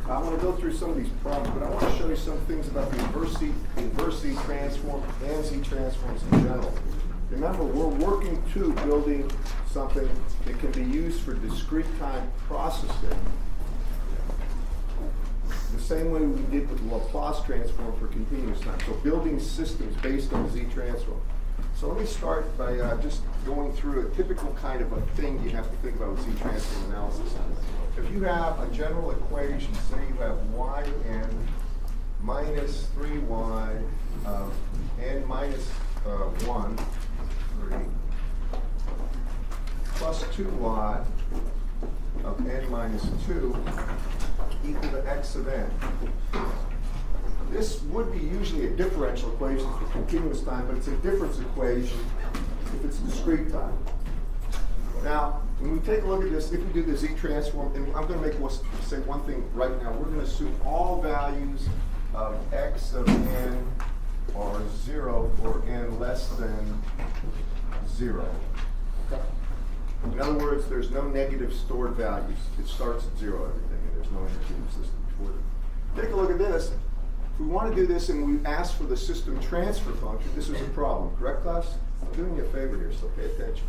I want to go through some of these problems, but I want to show you some things about the inverse Z transform and Z transforms in general. Remember, we're working to building something that can be used for discrete time processing, the same way we did with the Laplace transform for continuous time. So building systems based on Z transform. So let me start by just going through a typical kind of a thing you have to think about with Z transform analysis. If you have a general equation, say you have yn minus 3y of n minus 1, 3, plus 2y of n minus 2 equal to x of n. This would be usually a differential equation for continuous time, but it's a difference equation if it's discrete time. Now, when we take a look at this, if we do the Z transform, and I'm going to say one thing right now. We're going to assume all values of x of n are 0 for n less than 0. Okay? In other words, there's no negative stored values. It starts at 0, everything, and there's no intermediate system before it. Take a look at this. If we want to do this and we ask for the system transfer function, this is a problem. Correct, class? I'm doing you a favor here, so pay attention.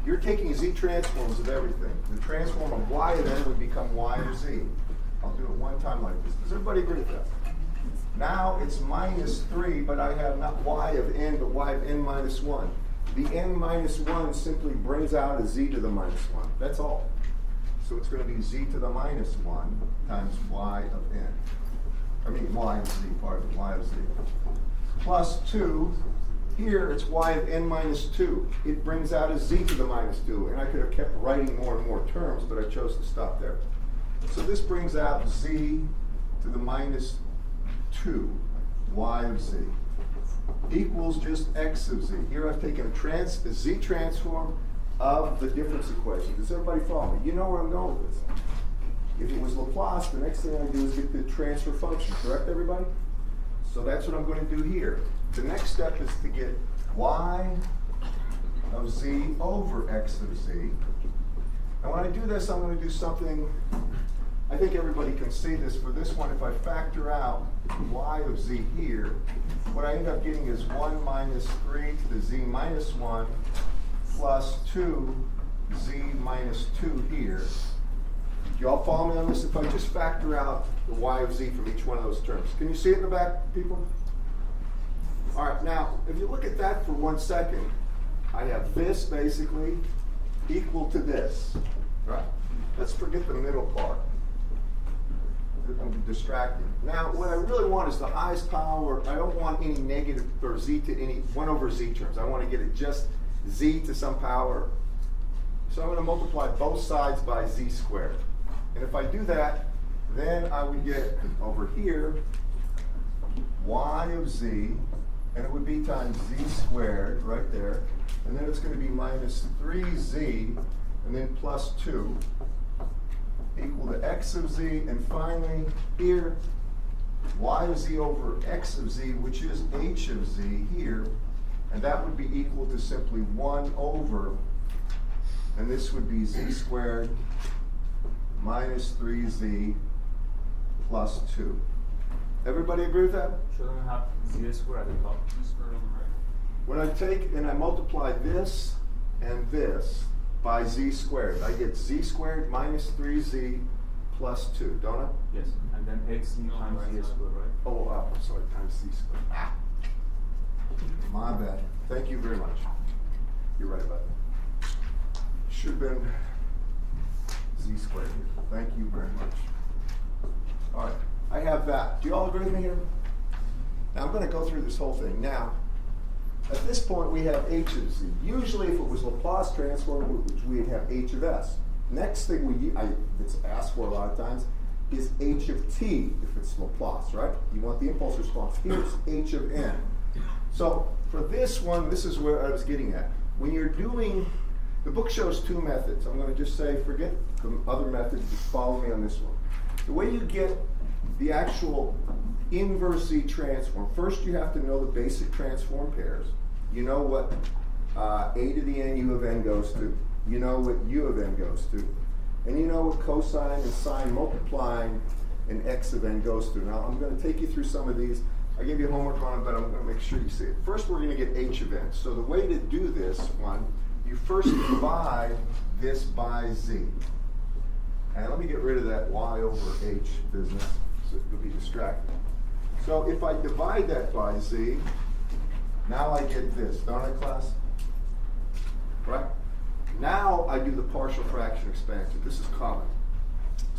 You're taking Z transforms of everything. The transform of y of n would become y of z. I'll do it one time like this. Does everybody agree with that? Now it's minus 3, but I have not y of n, but y of n minus 1. The n minus 1 simply brings out a z to the minus 1. That's all. So it's going to be z to the minus 1 times y of n. I mean y of z, pardon, y of z. Plus 2. Here, it's y of n minus 2. It brings out a z to the minus 2. And I could have kept writing more and more terms, but I chose to stop there. So this brings out z to the minus 2, y of z, equals just x of z. Here I've taken a z transform of the difference equation. Does everybody follow me? You know where I'm going with this. If it was Laplace, the next thing I do is get the transfer function. Correct, everybody? So that's what I'm going to do here. The next step is to get y of z over x of z. And when I do this, I'm going to do something, I think everybody can see this. For this one, if I factor out y of z here, what I end up getting is 1 minus 3 to the z minus 1 plus 2 z minus 2 here. Do you all follow me on this? If I just factor out the y of z from each one of those terms. Can you see it in the back, people? All right, now, if you look at that for 1 second, I have this basically equal to this, right? Let's forget the middle part. I'm distracted. Now, what I really want is the highest power. I don't want any negative or z to any 1 over z terms. I want to get it just z to some power. So I'm going to multiply both sides by z squared. And if I do that, then I would get over here y of z, and it would be times z squared right there. And then it's going to be minus 3z, and then plus 2, equal to x of z. And finally, here, y of z over x of z, which is h of z here. And that would be equal to simply 1 over, and this would be z squared minus 3z plus 2. Everybody agree with that? Shouldn't we have z squared at the top? Squared on the right. When I take and I multiply this and this by z squared, I get z squared minus 3z plus 2, don't I? Yes, and then x times z squared, right? Oh, I'm sorry, times z squared. Ah. My bad. Thank you very much. You're right about that. Should have been z squared here. Thank you very much. All right, I have that. Do you all agree with me here? Now I'm going to go through this whole thing. Now, at this point we have h of z. Usually if it was Laplace transform, we'd have h of s. Next thing it's asked for a lot of times is h of t if it's Laplace, right? You want the impulse response. Here's h of n. So for this one, this is where I was getting at. When you're doing, the book shows 2 methods. I'm going to just say, forget the other methods, just follow me on this one. The way you get the actual inverse Z transform, first you have to know the basic transform pairs. You know what a to the n u of n goes to. You know what u of n goes to. And you know what cosine and sine multiplying an x of n goes through. Now I'm going to take you through some of these. I gave you homework on them, but I'm going to make sure you see it. First, we're going to get h of n. So the way to do this one, you first divide this by z. And let me get rid of that y over h business, so it'll be distracting. So if I divide that by z, now I get this, don't I, class? Right? Now I do the partial fraction expansion. This is common.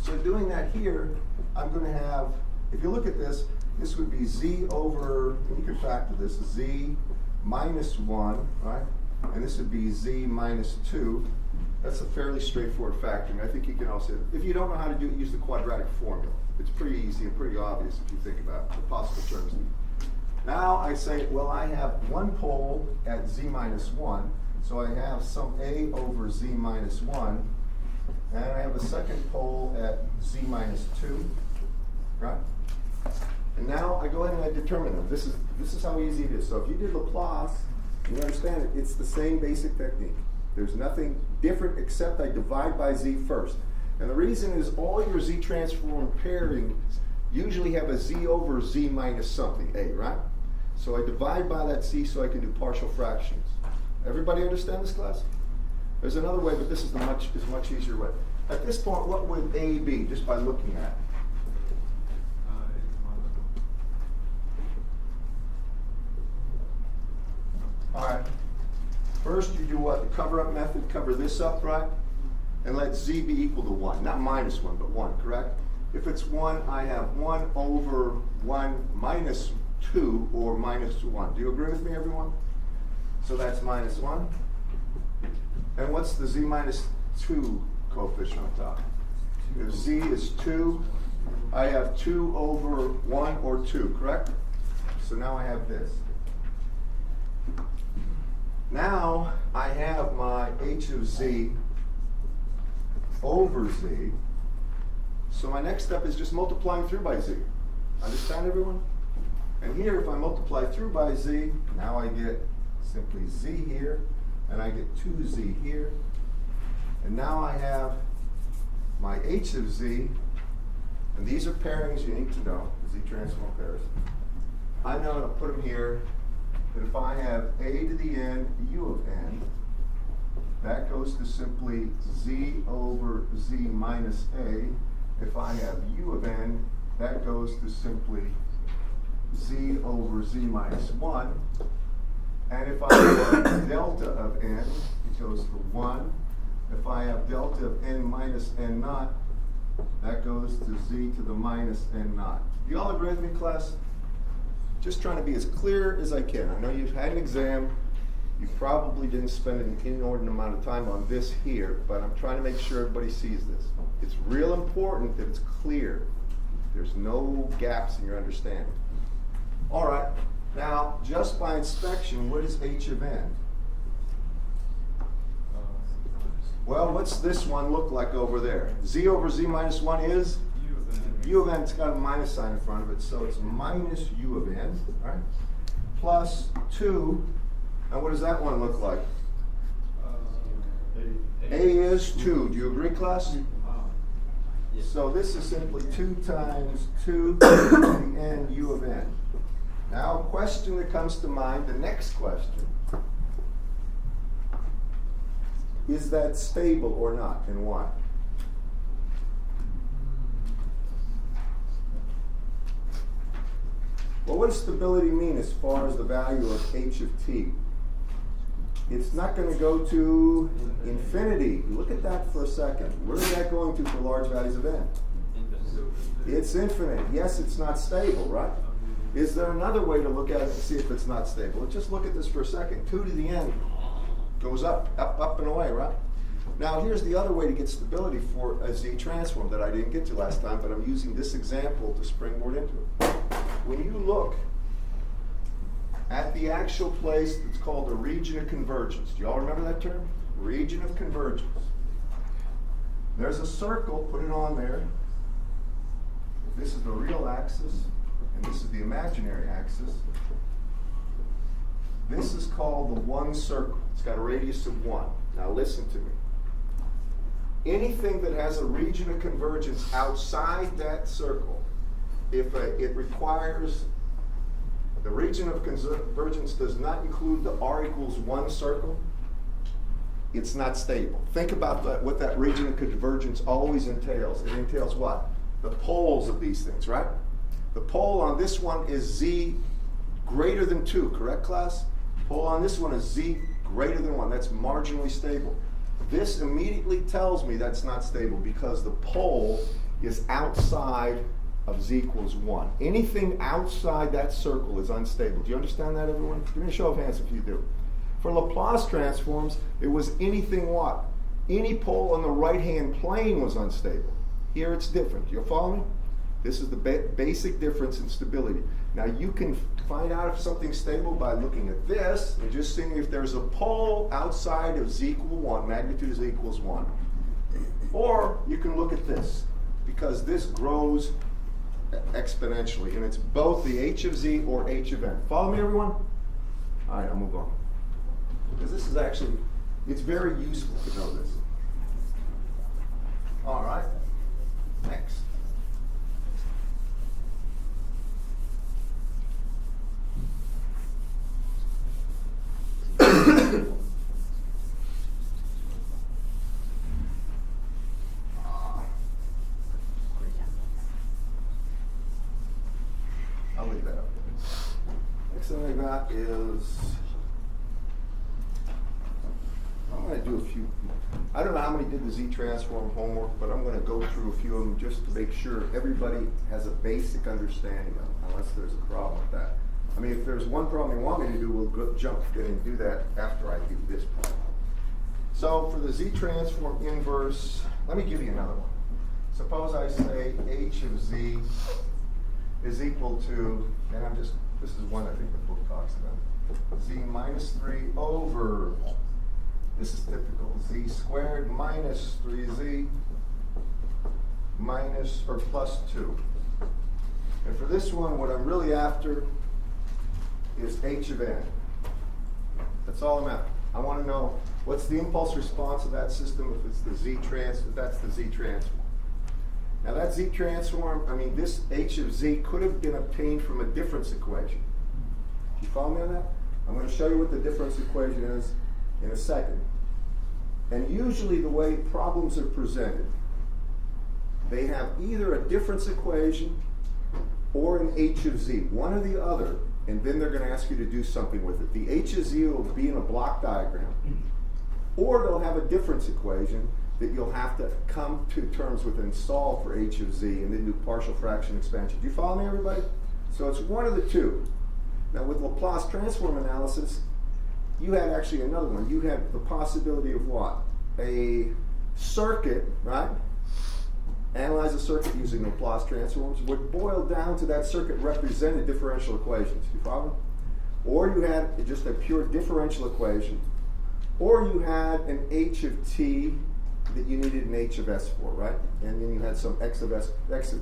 So doing that here, I'm going to have, if you look at this, this would be z over, and you can factor this, z minus 1, right? And this would be z minus 2. That's a fairly straightforward factoring. I think you can also, if you don't know how to do it, use the quadratic formula. It's pretty easy and pretty obvious if you think about the possible terms. Now I say, well, I have one pole at z minus 1, so I have some a over z minus 1, and I have a second pole at z minus 2, right? And now I go ahead and I determine them. This is how easy it is. So if you did Laplace, you understand it, it's the same basic technique. There's nothing different except I divide by z first. And the reason is all your z transform pairings usually have a z over z minus something, a, right? So I divide by that z so I can do partial fractions. Everybody understand this, class? There's another way, but this is much easier way. At this point, what would a be, just by looking at it? All right. First, you do what? The cover-up method, cover this up, right? And let z be equal to 1. Not minus 1, but 1, correct? If it's 1, I have 1 over 1 minus 2, or minus 1. Do you agree with me, everyone? So that's minus 1. And what's the z minus 2 coefficient on top? If z is 2, I have 2 over 1 or 2, correct? So now I have this. Now I have my h of z over z. So my next step is just multiplying through by z. Understand, everyone? And here, if I multiply through by z, now I get simply z here, and I get 2z here. And now I have my h of z, and these are pairings you need to know, z transform pairs. I know to put them here, that if I have a to the n, u of n, that goes to simply z over z minus a. If I have u of n, that goes to simply z over z minus 1. And if I have delta of n, it goes to 1. If I have delta of n minus n naught, that goes to z to the minus n naught. Do you all agree with me, class? Just trying to be as clear as I can. I know you've had an exam. You probably didn't spend an inordinate amount of time on this here, but I'm trying to make sure everybody sees this. It's real important that it's clear. There's no gaps in your understanding. All right. Now, just by inspection, what is h of n? Well, what's this one look like over there? Z over z minus 1 is? U of n, it's got a minus sign in front of it, so it's minus u of n, right? Plus 2, and what does that one look like? A is 2. Do you agree, class? So this is simply 2 times 2 to the n u of n. Now, a question that comes to mind, the next question, is that stable or not, and why? Well, what does stability mean as far as the value of h of t? It's not going to go to infinity. Look at that for a second. Where is that going to for large values of n? It's infinite. Yes, it's not stable, right? Is there another way to look at it and see if it's not stable? Let's just look at this for a second. 2 to the n goes up, up and away, right? Now, here's the other way to get stability for a z transform that I didn't get to last time, but I'm using this example to springboard into it. When you look at the actual place that's called the region of convergence, do you all remember that term? Region of convergence. There's a circle, put it on there. This is the real axis, and this is the imaginary axis. This is called the one circle. It's got a radius of 1. Now listen to me. anything that has a region of convergence outside that circle, if it requires, the region of convergence does not include the r equals 1 circle, it's not stable. Think about that, what that region of convergence always entails. It entails what? The poles of these things, right? The pole on this one is z greater than 2, correct, class? Pole on this one is z greater than 1. That's marginally stable. This immediately tells me that's not stable because the pole is outside of z equals 1. Anything outside that circle is unstable. Do you understand that, everyone? Give me a show of hands if you do. For Laplace transforms, it was anything what? Any pole on the right-hand plane was unstable. Here it's different. You follow me? This is the basic difference in stability. Now you can find out if something's stable by looking at this and just seeing if there's a pole outside of z equal 1, magnitude z equals 1. Or you can look at this, because this grows exponentially, and it's both the h of z or h of n. Follow me, everyone? All right, I'll move on. Because this is actually, it's very useful to know this. All right, next. I'll leave that up there. Next thing I got is, I'm going to do a few, I don't know how many did the Z-transform homework, but I'm going to go through a few of them just to make sure everybody has a basic understanding of them, unless there's a problem with that. I mean, if there's one problem you want me to do, we'll go jump in and do that after I do this problem. So for the Z-transform inverse, let me give you another one. Suppose I say h of z is equal to, and I'm just, this is one I think the book talks about, z minus 3 over, this is typical, z squared minus 3z minus or plus 2. And for this one, what I'm really after is h of n. That's all I'm after. I want to know what's the impulse response of that system if it's the if that's the z transform. Now that z transform, I mean this h of z could have been obtained from a difference equation. Do you follow me on that? I'm going to show you what the difference equation is in a second. And usually the way problems are presented, they have either a difference equation or an h of z, one or the other, and then they're going to ask you to do something with it. The h of z will be in a block diagram, or they'll have a difference equation that you'll have to come to terms with and solve for h of z, and then do partial fraction expansion. Do you follow me, everybody? So it's one of the two. Now with Laplace transform analysis, you had actually another one. You had the possibility of what? A circuit, right? Analyze a circuit using Laplace transforms would boil down to that circuit represented differential equations. Do you follow me? Or you had just a pure differential equation, or you had an h of t that you needed an h of s for, right? And then you had some x of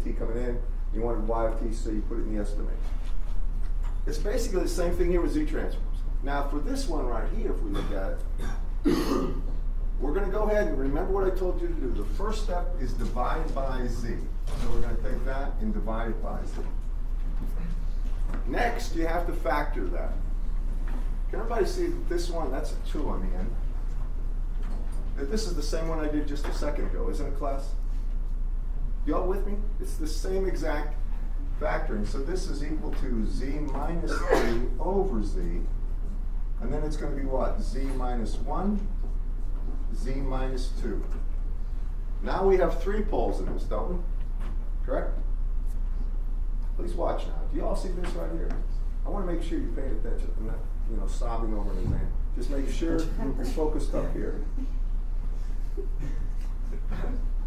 t coming in. You wanted y of t, so you put it in the s domain. It's basically the same thing here with z transforms. Now for this one right here, if we look at it, we're going to go ahead and remember what I told you to do. The first step is divide by z. So we're going to take that and divide it by z. Next, you have to factor that. Can everybody see that this one, that's a 2 on the end? That this is the same one I did just a second ago, isn't it, class? Y'all with me? It's the same exact factoring. So this is equal to z minus 3 over z. And then it's going to be what? Z minus 1, z minus 2. Now we have 3 poles in this, don't we? Correct? Please watch now. Do you all see this right here? I want to make sure you're paying attention. I'm not, sobbing over an exam. Just make sure you're focused up here.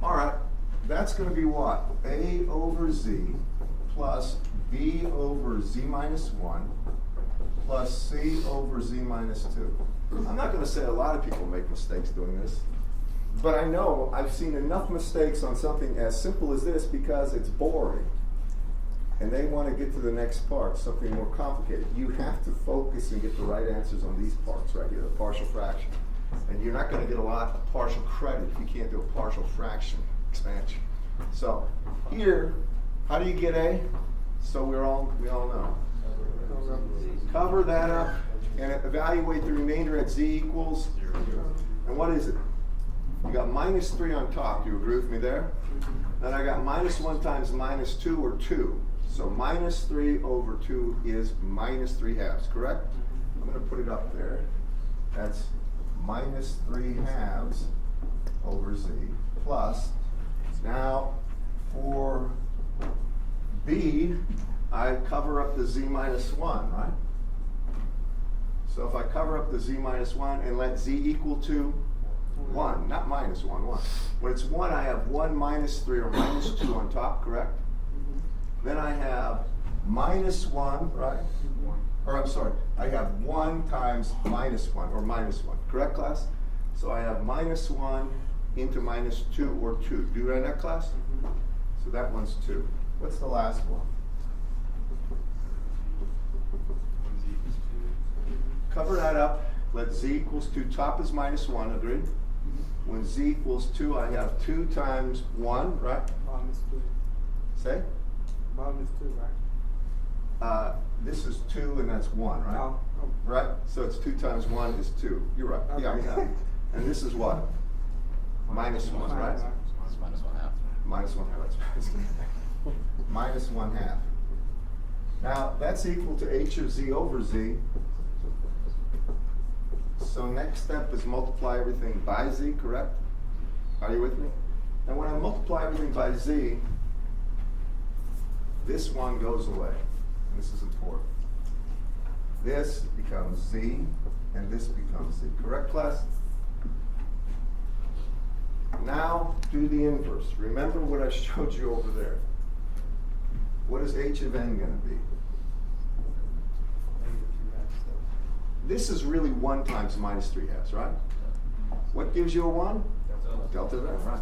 All right. That's going to be what? A over z plus b over z minus 1 plus c over z minus 2. I'm not going to say a lot of people make mistakes doing this, but I know I've seen enough mistakes on something as simple as this because it's boring, and they want to get to the next part, something more complicated. You have to focus and get the right answers on these parts right here, the partial fraction. And you're not going to get a lot of partial credit if you can't do a partial fraction expansion. So here, how do you get A? So we all know. Cover that up and evaluate the remainder at z equals. And what is it? You got minus 3 on top. Do you agree with me there? Then I got minus 1 times minus 2, or 2. So minus 3 over 2 is minus 3 halves, correct? I'm going to put it up there. That's minus 3 halves over z plus. Now for b, I cover up the z minus 1, right? So if I cover up the z minus 1 and let z equal to 1, not minus 1, 1. When it's 1, I have 1 minus 3 or minus 2 on top, correct? Then I have minus 1, right? Or I'm sorry, I have 1 times minus 1, or minus 1. Correct, class? So I have minus 1 into minus 2, or 2. Do that in that class? So that one's 2. What's the last one? Cover that up. Let z equals 2. Top is minus 1, agreed? When z equals 2, I have 2 times 1, right? Minus 2. Say? Minus 2, right? This is 2 and that's 1, right? Oh. Right? So it's 2 times 1 is 2. You're right. Yeah, Okay. yeah. And this is what? Minus 1, right? It's minus 1/2. Minus 1/2. Minus 1/2. Now, that's equal to h of z over z. So next step is multiply everything by z, correct? Are you with me? And when I multiply everything by z, this one goes away. This is important. This becomes z, and this becomes z. Correct, class? Now, do the inverse. Remember what I showed you over there. What is h of n going to be? This is really 1 times minus 3 halves, right? What gives you a 1? Delta of n, right?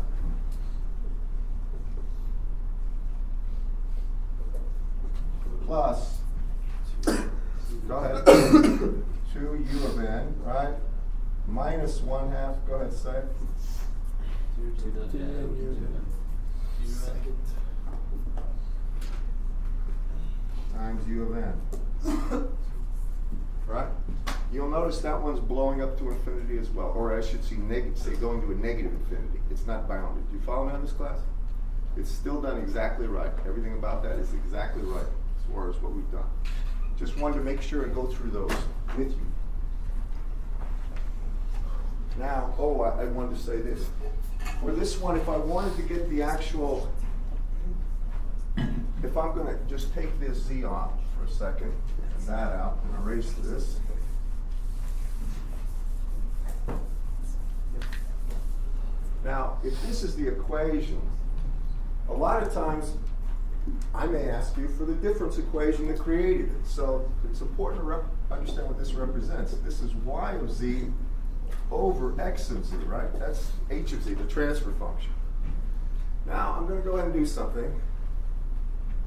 Plus, go ahead, 2u of n, right? Minus 1/2, go ahead, say. Times u of n. Right? You'll notice that one's blowing up to infinity as well. Or I should say going to a negative infinity. It's not bounded. Do you follow me on this, class? It's still done exactly right. Everything about that is exactly right as far as what we've done. Just wanted to make sure and go through those with you. Now, I wanted to say this. For this one, if I wanted to get the actual, if I'm going to just take this z off for a second, and that out, and erase this. Now, if this is the equation, a lot of times I may ask you for the difference equation that created it. So it's important to understand what this represents. This is y of z over x of z, right? That's h of z, the transfer function. Now, I'm going to go ahead and do something.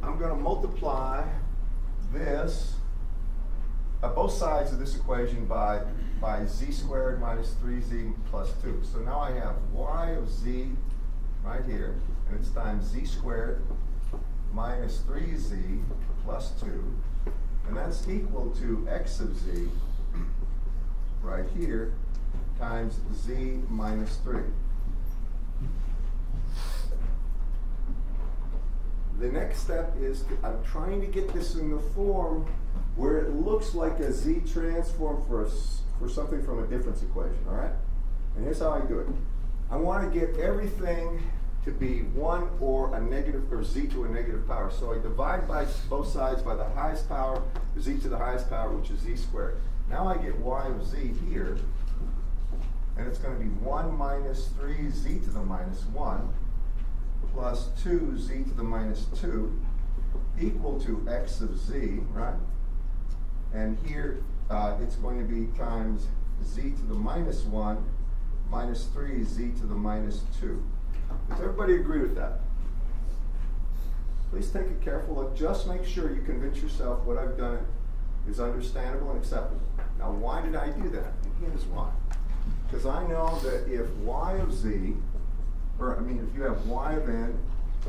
I'm going to multiply this, both sides of this equation by z squared minus 3z plus 2. So now I have y of z right here, and it's times z squared minus 3z plus 2. And that's equal to x of z right here times z minus 3. The next step is I'm trying to get this in the form where it looks like a z transform for something from a difference equation, all right? And here's how I do it. I want to get everything to be 1 or a negative, or z to a negative power. So I divide by both sides by the highest power, z to the highest power, which is z squared. Now I get y of z here, and it's going to be 1 minus 3z to the minus 1 plus 2z to the minus 2 equal to x of z, right? And here it's going to be times z to the minus 1 minus 3z to the minus 2. Does everybody agree with that? Please take a careful look. Just make sure you convince yourself what I've done is understandable and acceptable. Now, why did I do that? And here's why. Because I know that if y of z, or I mean, if you have y of n,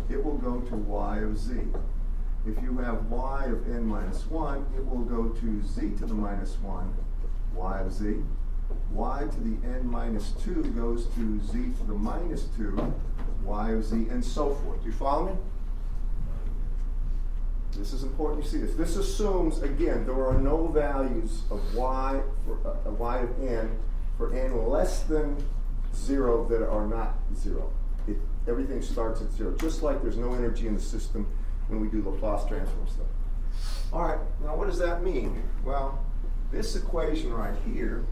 it will go to y of z. If you have y of n minus 1, it will go to z to the minus 1, y of z. Y to the n minus 2 goes to z to the minus 2, y of z, and so forth. Do you follow me? This is important you see this. This assumes, again, there are no values of y for y of n for n less than 0 that are not 0. Everything starts at 0, just like there's no energy in the system when we do Laplace transform stuff. All right, now what does that mean? Well, this equation right here,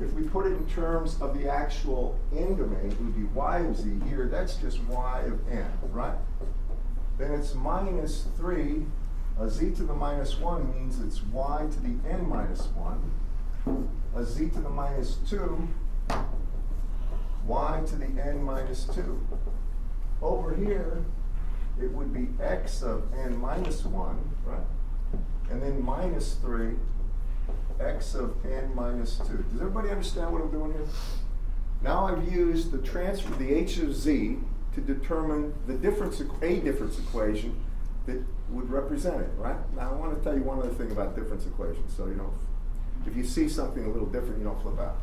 if we put it in terms of the actual n domain, it would be y of z here. That's just y of n, right? Then it's minus 3. A z to the minus 1 means it's y to the n minus 1. A z to the minus 2, y to the n minus 2. Over here, it would be x of n minus 1, right? And then minus 3, x of n minus 2. Does everybody understand what I'm doing here? Now I've used the transfer, the h of z, to determine the difference equation that would represent it, right? Now I want to tell you one other thing about difference equations, so you don't, if you see something a little different, you don't flip out.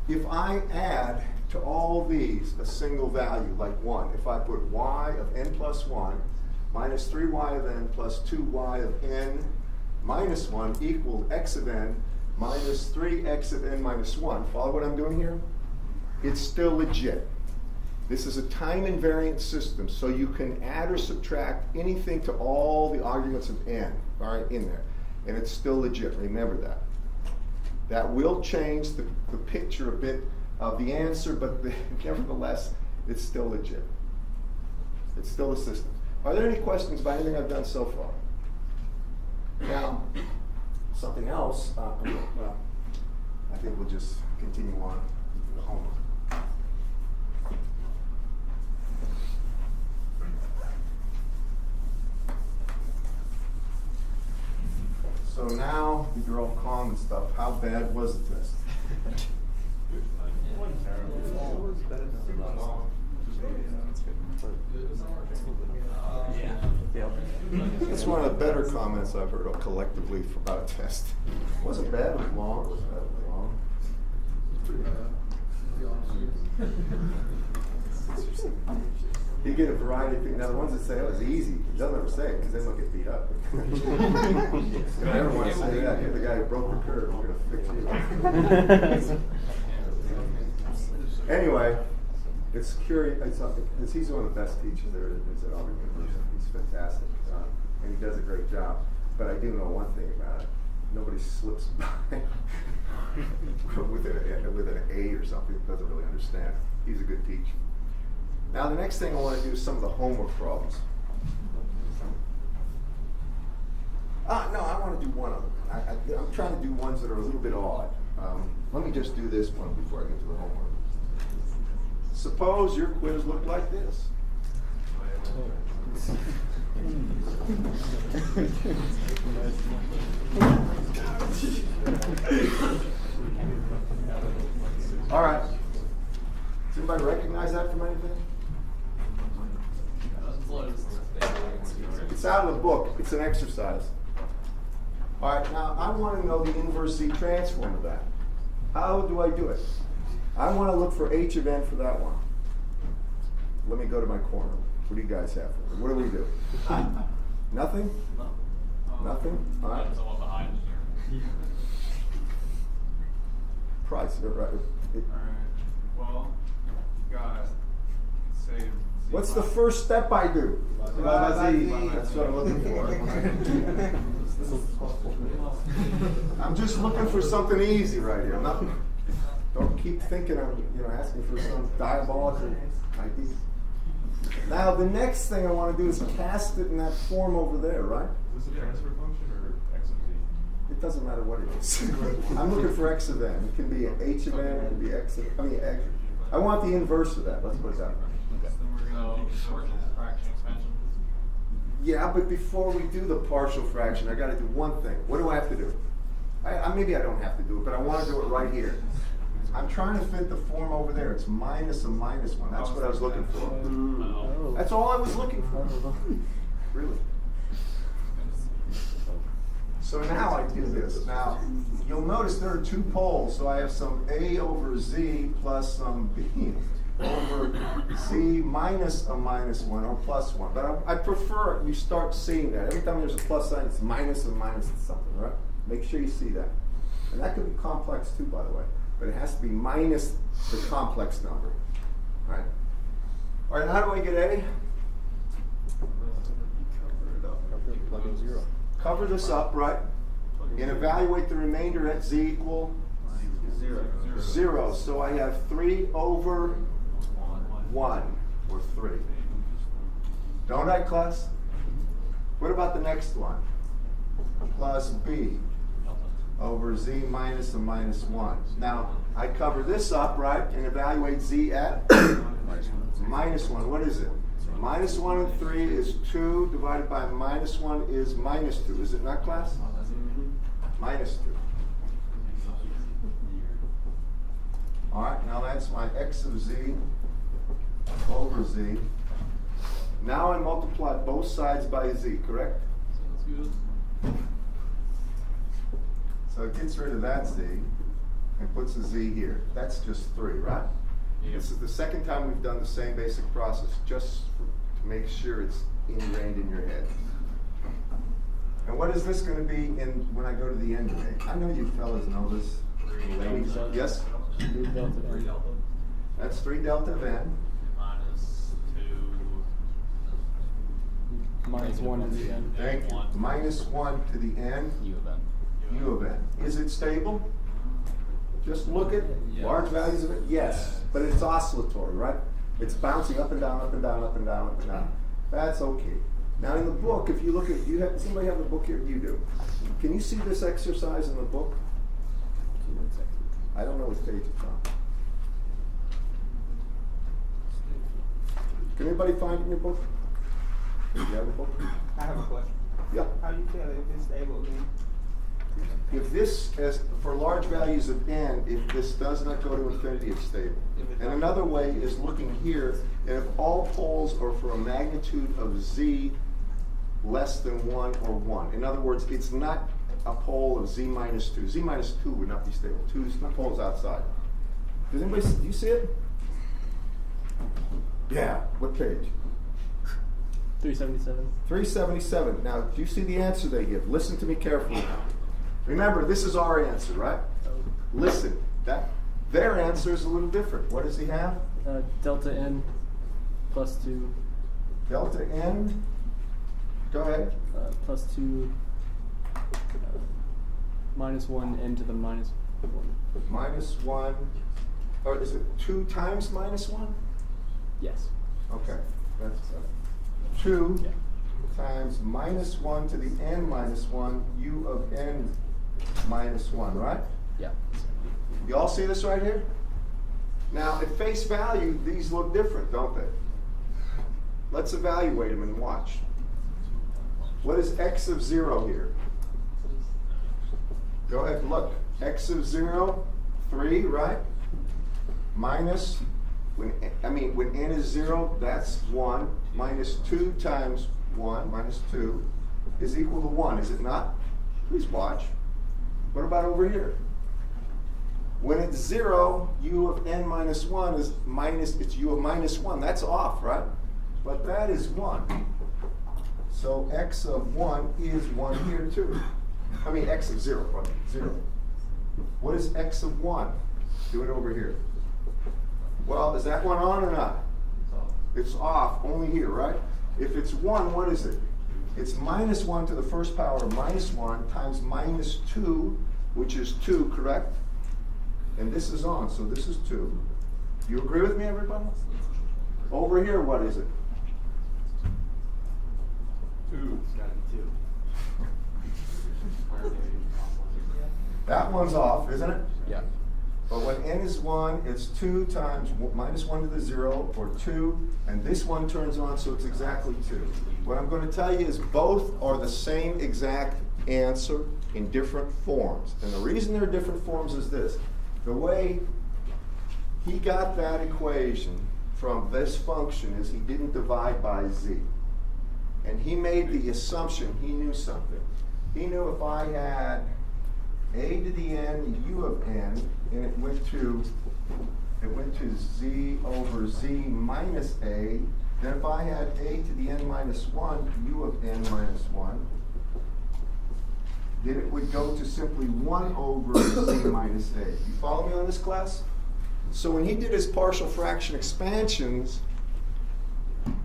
If I add to all these a single value, like 1, if I put y of n plus 1 minus 3y of n plus 2y of n minus 1 equals x of n minus 3x of n minus 1, follow what I'm doing here? It's still legit. This is a time invariant system, so you can add or subtract anything to all the arguments of n, all right, in there. And it's still legit, remember that. That will change the picture a bit of the answer, but nevertheless, it's still legit. It's still a system. Are there any questions about anything I've done so far? Now, something else, well, I think we'll just continue on to the homework. So now that you're all calm and stuff, how bad was the test? That's one of the better comments I've heard collectively about a test. It wasn't bad, it was long. It wasn't bad, it was long. It was pretty bad. You get a variety of people. Now, the ones that say it was easy, they'll never say it because then they'll get beat up. You don't ever want to say that. You're the guy who broke the curve. We're going to fix you. Anyway, it's curious. Because he's one of the best teachers there is at Auburn University. He's fantastic. And he does a great job. But I do know one thing about it. Nobody slips by with an A or something that doesn't really understand. He's a good teacher. Now the next thing I want to do is some of the homework problems. No, I want to do one of them. I'm trying to do ones that are a little bit odd. Let me just do this one before I get to the homework. Suppose your quiz looked like this. All right. Does anybody recognize that from anything? It's out of the book. It's an exercise. All right, now I want to know the inverse Z transform of that. How do I do it? I want to look for h of n for that one. Let me go to my corner. What do you guys have for me? What do we do? Nothing? No. Nothing? All right. Someone behind here. Price, right? Alright. Well, you got say. Z What's the plus- first step I do? Divide by Z. That's what I'm looking for. I'm just looking for something easy right here. I'm not, don't keep thinking I'm asking for some diabolical idea. Now the next thing I want to do is cast it in that form over there, right? Is this a transfer function or x of z? It doesn't matter what it is. I'm looking for x of n. It can be h of n, it can be x of, x. I want the inverse of that. Let's put it that way. So then we're going to do partial fraction expansion. Yeah, but before we do the partial fraction, I got to do one thing. What do I have to do? Maybe I don't have to do it, but I want to do it right here. I'm trying to fit the form over there. It's minus a minus one. That's what I was looking for. Oh. That's all I was looking for. Really. So now I do this. Now, you'll notice there are two poles, so I have some A over Z plus some B over Z minus a minus one or plus one. But I prefer you start seeing that. Every time there's a plus sign, it's minus and minus something, right? Make sure you see that. And that could be complex too, by the way. But it has to be minus the complex number, right? All right, how do I get A? Plug in 0. Cover this up, right? And evaluate the remainder at Z equal 0. So I have 3 over 1, or 3. Don't I, class? What about the next one? Plus B over Z minus a minus 1. Now, I cover this up, right, and evaluate Z at minus 1. What is it? Minus 1 and 3 is 2 divided by minus 1 is minus 2. Is it not, class? Minus 2. All right, now that's my x of Z over Z. Now I multiply both sides by Z, correct? So it gets rid of that Z and puts a Z here. That's just 3, right? This is the second time we've done the same basic process, just to make sure it's ingrained in your head. And what is this going to be when I go to the end of it? I know you fellas know this. Ladies, yes? 3 delta N. That's 3 delta of N. Minus 1 in the end. Thank you. Minus 1 to the N. U of N. U of N. Is it stable? Just look at large values of it. Yes, but it's oscillatory, right? It's bouncing up and down, up and down, up and down, up and down. That's okay. Now in the book, if you look at, does anybody have the book here? You do. Can you see this exercise in the book? I don't know which page it's on. Can anybody find it in your book? Do you have a book? I have a question. Yeah. How do you tell if it's stable again? If this, for large values of n, if this does not go to infinity, it's stable. And another way is looking here, and if all poles are for a magnitude of z less than 1 or 1. In other words, it's not a pole of z minus 2. Z minus 2 would not be stable. 2 is not poles outside. Does anybody, do you see it? Yeah. What page? 377. 377. Now, do you see the answer they give? Listen to me carefully. Remember, this is our answer, right? Listen. Their answer is a little different. What does he have? Delta N plus 2. Delta N. Go ahead. Plus 2. Minus 1 N to the minus 1. Minus 1. Or is it 2 times minus 1? Yes. Okay. That's 2 Yeah. times minus 1 to the n minus 1, u of n minus 1, right? Yeah. You all see this right here? Now, at face value, these look different, don't they? Let's evaluate them and watch. What is x of 0 here? Go ahead and look. X of 0, 3, right? Minus, when n is 0, that's 1. Minus 2 times 1, minus 2, is equal to 1, is it not? Please watch. What about over here? When it's 0, u of n minus 1 is minus, it's u of minus 1. That's off, right? But that is 1. So x of 1 is 1 here too. I mean x of 0, right? 0. What is x of 1? Do it over here. Well, is that one on or not? It's off, only here, right? If it's 1, what is it? It's minus 1 to the first power minus 1 times minus 2, which is 2, correct? And this is on, so this is 2. You agree with me, everybody? Over here, what is it? 2. It's gotta be 2. That one's off, isn't it? Yeah. But when n is 1, it's 2 times minus 1 to the 0, or 2, and this one turns on, so it's exactly 2. What I'm going to tell you is both are the same exact answer in different forms. And the reason they're different forms is this. The way He got that equation from this function is he didn't divide by z. And he made the assumption he knew something. He knew if I had a to the n u of n, and it went to z over z minus a, then if I had a to the n minus 1, u of n minus 1, then it would go to simply 1 over z minus a. You follow me on this, class? So when he did his partial fraction expansions,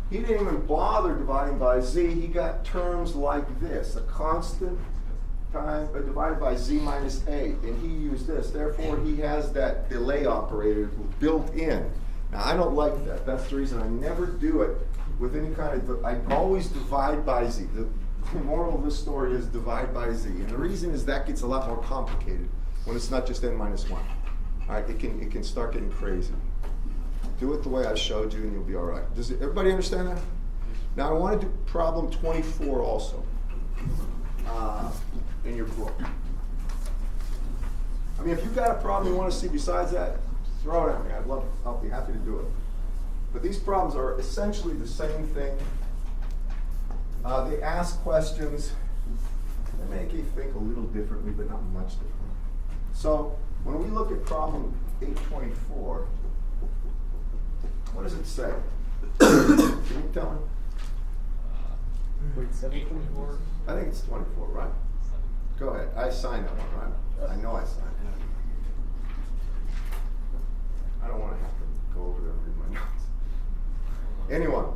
he didn't even bother dividing by z. He got terms like this, a constant time divided by z minus a, and he used this. Therefore, he has that delay operator built in. Now, I don't like that. That's the reason I never do it with any kind of, I always divide by z. The moral of this story is divide by z. And the reason is that gets a lot more complicated when it's not just n minus 1. All right, it can start getting crazy. Do it the way I showed you and you'll be all right. Does everybody understand that? Now I want to do problem 24 also in your book. I mean, if you've got a problem you want to see besides that, throw it at me. I'll be happy to do it. But these problems are essentially the same thing. They ask questions. They make you think a little differently, but not much differently. So when we look at problem 824, what does it say? Can you tell me? Wait, 724? I think it's 24, right? Go ahead. I signed that one, right? I know I signed it. I don't want to have to go over there and read my notes. Anyone?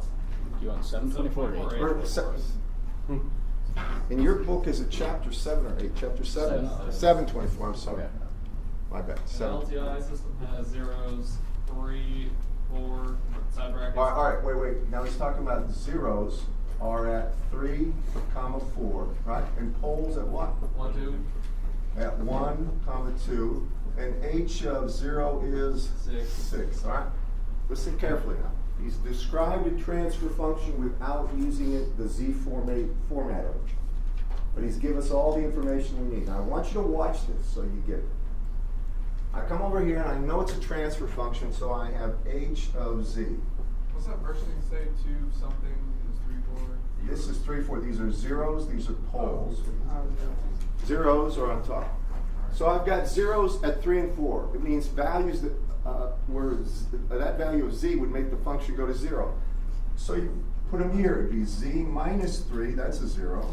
You want 724 or 8? Or in your book, is it chapter 7 or 8? Chapter 7? 724, I'm sorry. Okay. My bad. The 7. LTI system has zeros, 3, 4, side brackets. All right, wait. Now he's talking about zeros are at 3, 4, right? And poles at what? 1, 2, At 1, 2. And h of 0 is 6. All right? Listen carefully now. He's described a transfer function without using it the z formatting. But he's given us all the information we need. Now I want you to watch this so you get it. I come over here and I know it's a transfer function, so I have h of z. What's that first thing say? 2 something is 3, 4? This is 3, 4. These are zeros. These are poles. Zeros are on top. So I've got zeros at 3 and 4. It means values that that value of z would make the function go to 0. So you put them here. It'd be z minus 3. That's a 0.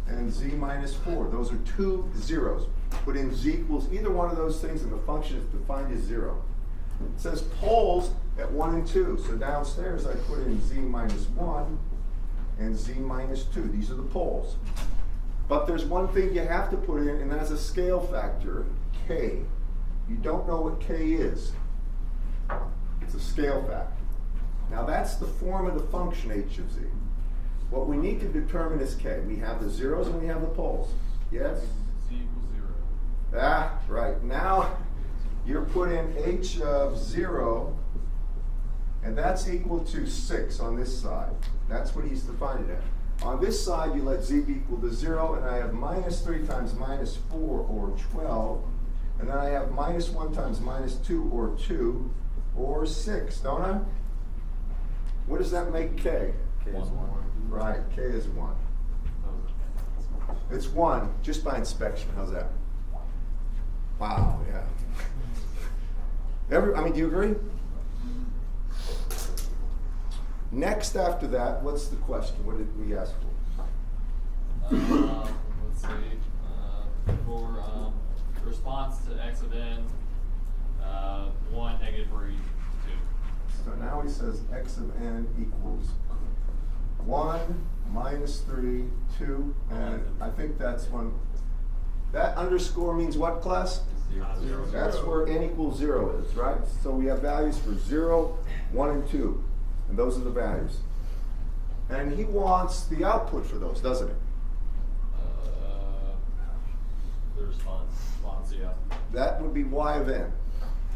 And z minus 4. Those are 2 zeros. Put in z equals either one of those things, and the function is defined as 0. It says poles at 1 and 2. So downstairs I put in z minus 1 and z minus 2. These are the poles. But there's one thing you have to put in, and that's a scale factor, k. You don't know what k is. It's a scale factor. Now that's the form of the function h of z. What we need to determine is k. We have the zeros and we have the poles. Yes? Z equals 0. Ah, right. Now you're putting h of 0, and that's equal to 6 on this side. That's what he's defined it at. On this side, you let z be equal to 0, and I have minus 3 times minus 4, or 12. And then I have minus 1 times minus 2, or 2, or 6, don't I? What does that make k? K is 1. Right, k is 1. It's 1 just by inspection. How's that? Wow, yeah. Do you agree? Next after that, what's the question? What did we ask for? let's see, for response to x of n, 1, negative 3, 2. So now he says x of n equals 1, minus 3, 2, and I think that's 1. That underscore means what, class? 0. That's where n equals 0 is, right? So we have values for 0, 1, and 2. And those are the values. And he wants the output for those, doesn't he? The response, yeah. That would be y of n.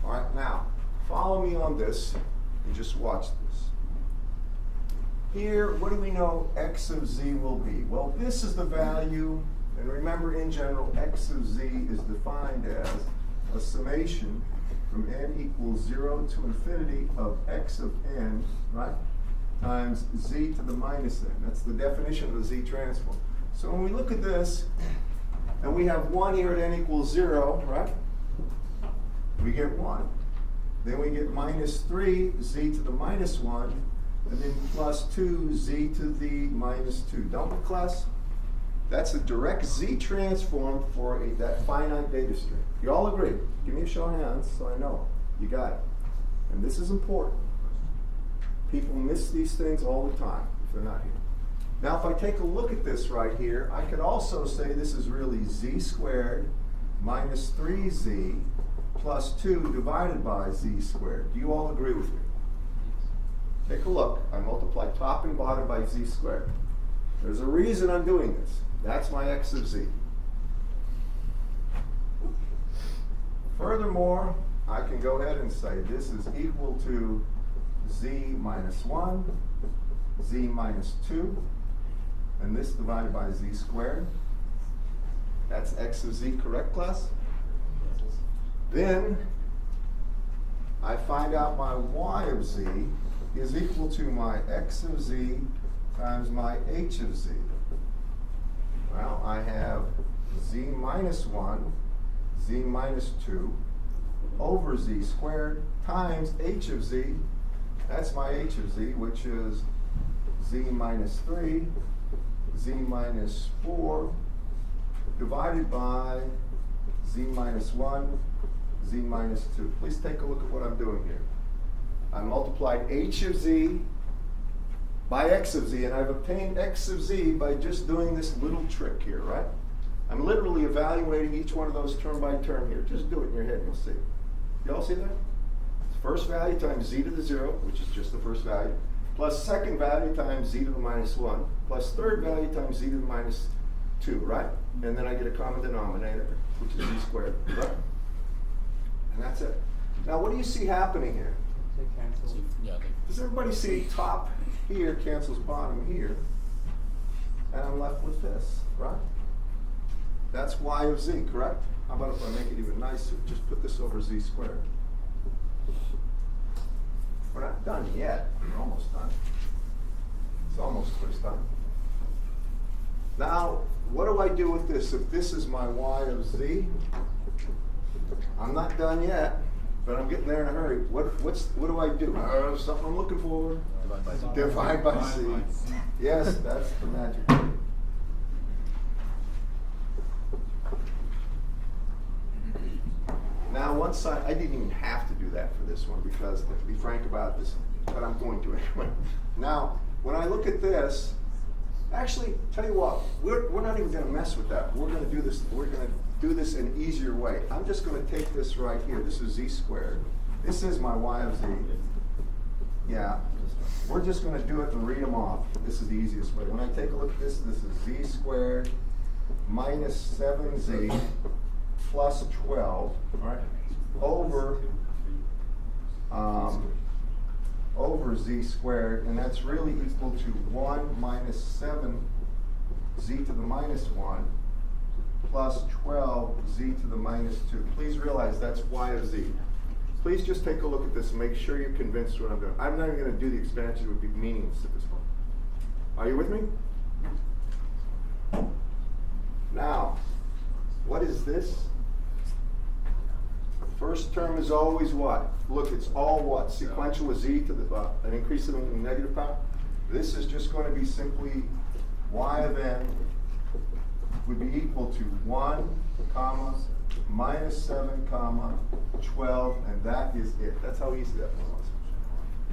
All right, now, follow me on this and just watch this. Here, what do we know x of z will be? Well, this is the value, and remember in general, x of z is defined as a summation from n equals 0 to infinity of x of n, right, times z to the minus n. That's the definition of a z transform. So when we look at this, and we have 1 here at n equals 0, right? We get 1. Then we get minus 3 z to the minus 1, and then plus 2 z to the minus 2. Don't we, class? That's a direct z transform for that finite data stream. You all agree? Give me a show of hands so I know. You got it. And this is important. People miss these things all the time if they're not here. Now, if I take a look at this right here, I could also say this is really z squared minus 3z plus 2 divided by z squared. Do you all agree with me? Take a look. I multiply top and bottom by z squared. There's a reason I'm doing this. That's my x of z. Furthermore, I can go ahead and say this is equal to z minus 1, z minus 2, and this divided by z squared. That's x of z, correct, class? Then I find out my y of z is equal to my x of z times my h of z. Well, I have z minus 1, z minus 2 over z squared times h of z. That's my h of z, which is z minus 3, z minus 4, divided by z minus 1, z minus 2. Please take a look at what I'm doing here. I multiplied h of z by x of z, and I've obtained x of z by just doing this little trick here, right? I'm literally evaluating each one of those term by term here. Just do it in your head and you'll see. You all see that? First value times z to the 0, which is just the first value, plus second value times z to the minus 1, plus third value times z to the minus 2, right? And then I get a common denominator, which is z squared, right? And that's it. Now, what do you see happening here? They cancel. Yeah, I think Does everybody see top here cancels bottom here? And I'm left with this, right? That's y of z, correct? How about if I make it even nicer? Just put this over z squared. We're not done yet. We're almost done. It's almost first done. Now, what do I do with this? If this is my y of z, I'm not done yet, but I'm getting there in a hurry. What do I do? Something I'm looking for. divide by z. Divide by z. Yes, that's the magic. Now, once I didn't even have to do that for this one because, to be frank about this, but I'm going to anyway. Now, when I look at this, actually, tell you what, we're not even going to mess with that. We're going to do this. We're going to do this an easier way. I'm just going to take this right here. This is z squared. This is my y of z. Yeah, we're just going to do it and read them off. This is the easiest way. When I take a look at this, this is z squared minus 7z plus 12, right, over z squared, and that's really equal to 1 minus 7 z to the minus 1 plus 12 z to the minus 2. Please realize that's y of z. Please just take a look at this and make sure you're convinced what I'm doing. I'm not even going to do the expansion. It would be meaningless at this point. Are you with me? Now, what is this? First term is always what? Look, it's all what? Sequential with z to the, an increase in the negative power? This is just going to be simply y of n would be equal to 1, comma, minus 7, comma, 12, and that is it. That's how easy that one was.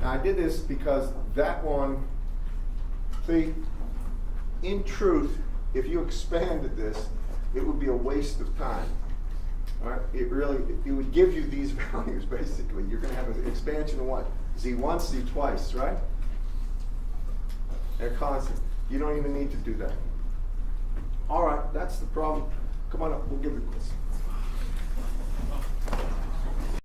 Now, I did this because that one, see, in truth, if you expanded this, it would be a waste of time. All right? It would give you these values, basically. You're going to have an expansion of what? Z once, Z twice, right? They're constant. You don't even need to do that. All right, that's the problem. Come on up, we'll give it a quiz.